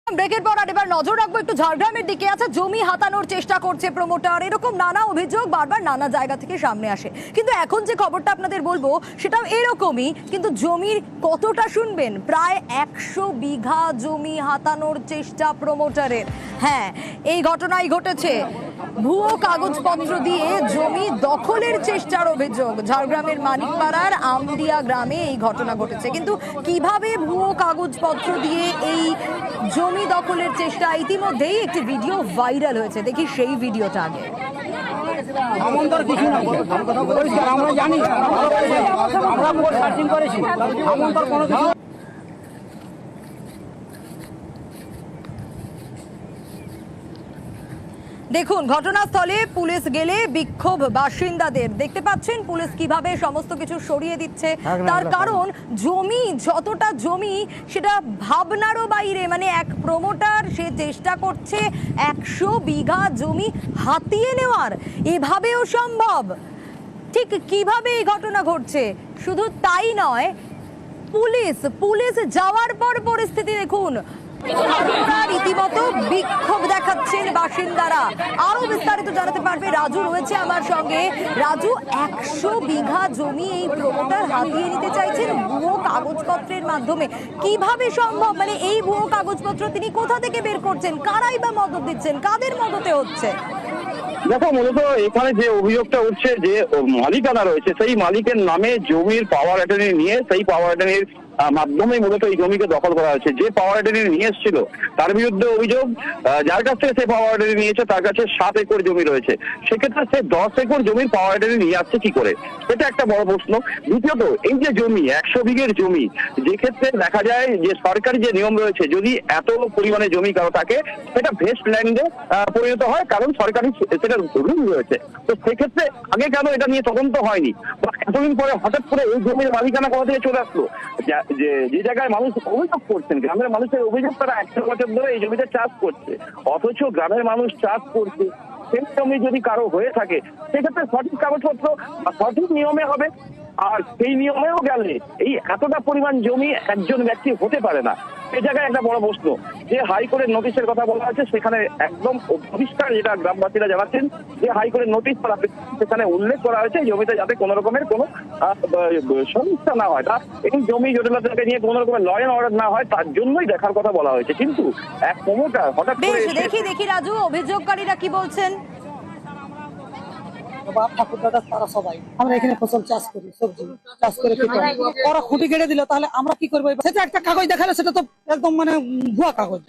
ব্রেকের পর আর এবার নজর রাখবো একটু ঝাড়গ্রামের দিকে। আছে জমি হাতানোর চেষ্টা করছে প্রমোটার, এরকম নানা অভিযোগ বারবার নানা জায়গা থেকে সামনে আসে। কিন্তু এখন যে খবরটা আপনাদের বলবো সেটাও এরকমই, কিন্তু জমির কতটা শুনবেন, প্রায় 100 বিঘা জমি হাতানোর চেষ্টা প্রমোটারের। হ্যাঁ, এই ঘটনাই ঘটেছে। ভুয়ো কাগজপত্র দিয়ে জমি দখলের চেষ্টার অভিযোগ। ঝাড়গ্রামের মানিকপাড়ার আমদিয়া গ্রামে এই ঘটনা ঘটেছে। কিন্তু কিভাবে ভুয়ো কাগজপত্র দিয়ে এই জমি দখলের চেষ্টা, ইতিমধ্যেই একটি ভিডিও ভাইরাল হয়েছে, দেখি সেই ভিডিওটা আগে। আমরা জানি, আমরা সার্চিং করেছি, কোনো কিছু। দেখুন, ঘটনাস্থলে পুলিশ গেলে বিক্ষোভ বাসিন্দাদের। দেখতে পাচ্ছেন পুলিশ কিভাবে সমস্ত কিছু সরিয়ে দিচ্ছে। তার কারণ জমি, যতটা জমি সেটা ভাবনারও বাইরে। মানে এক প্রমোটার সে চেষ্টা করছে 100 বিঘা জমি হাতিয়ে নেওয়ার, এভাবেও সম্ভব? ঠিক কিভাবে এই ঘটনা ঘটছে? শুধু তাই নয়, পুলিশ যাওয়ার পর পরিস্থিতি দেখুন। রীতিমতো বিক্ষোভ দেখাচ্ছেন বাসিন্দারা। আরো বিস্তারিত জানাতে পারবে রাজু রয়েছে আমার সঙ্গে। রাজু, 100 বিঘা জমি এই প্রমোটার হাতিয়ে নিতে চাইছেন ভুয়ো কাগজপত্রের মাধ্যমে, কিভাবে সম্ভব? মানে এই ভুয়ো কাগজপত্র তিনি কোথা থেকে বের করছেন? কারাই বা মদত দিচ্ছেন? কাদের মদতে হচ্ছে? দেখো, মূলত এখানে যে অভিযোগটা উঠছে, যে মালিকানা রয়েছে সেই মালিকের নামে জমির পাওয়ার অ্যাটর্নি নিয়ে, সেই পাওয়ার অ্যাটর্নির মাধ্যমে মূলত এই জমিকে দখল করা হয়েছে। যে পাওয়ার অ্যাটর্নি নিয়ে এসেছিল তার বিরুদ্ধে অভিযোগ, যার কাছ থেকে সে পাওয়ার অ্যাটর্নি নিয়েছে তার কাছে 7 একর জমি রয়েছে। সেক্ষেত্রে সে 10 একর জমির পাওয়ার অ্যাটর্নি নিয়ে আসছে কি করে, এটা একটা বড় প্রশ্ন। দ্বিতীয়ত, এই যে জমি 100 বিঘের জমি, যে ক্ষেত্রে দেখা যায় যে সরকারি যে নিয়ম রয়েছে, যদি এত পরিমাণে জমি কারো থাকে সেটা ভেস্ট ল্যান্ডে পরিণত হয়, কারণ সরকারি সেটা রুল রয়েছে। তো সেক্ষেত্রে আগে কেন এটা নিয়ে তদন্ত হয়নি? এতদিন পরে হঠাৎ করে এই জমির মালিকানা কোথা থেকে চলে আসলো? যে জায়গায় মানুষ অভিযোগ করছেন, গ্রামের মানুষের অভিযোগ, তারা 100 বছর ধরে এই জমিতে চাষ করছে, অথচ গ্রামের মানুষ চাষ করছে। সেই জমি যদি কারো হয়ে থাকে সেক্ষেত্রে সঠিক কাগজপত্র বা সঠিক নিয়মে হবে। আর সেই নিয়মেও গেলে এই এতটা পরিমাণ জমি একজন ব্যক্তি হতে পারে না। এই জায়গায় একটা বড় প্রশ্ন, যে হাইকোর্টের নোটিশের কথা বলা হয়েছে, সেখানে একদম পরিষ্কার যেটা গ্রামবাসীরা জানাচ্ছেন, যে হাইকোর্টের নোটিশ করা, সেখানে উল্লেখ করা হয়েছে জমিতে যাতে কোনো রকমের কোনো সমস্যা না হয়, তা এই জমি জটিলতাকে নিয়ে কোনো রকমের ল এন্ড অর্ডার না হয়, তার জন্যই দেখার কথা বলা হয়েছে। কিন্তু এক প্রমোটার হঠাৎ করে দেখি রাজু, অভিযোগকারীরা কি বলছেন। তারা সবাই আমরা এখানে ফসল চাষ করি, সবজি চাষ করে ওরা খুঁটি কেটে দিল, তাহলে আমরা কি করবো? সেটা একটা কাগজ দেখালে সেটা তো একদম মানে ভুয়া কাগজ।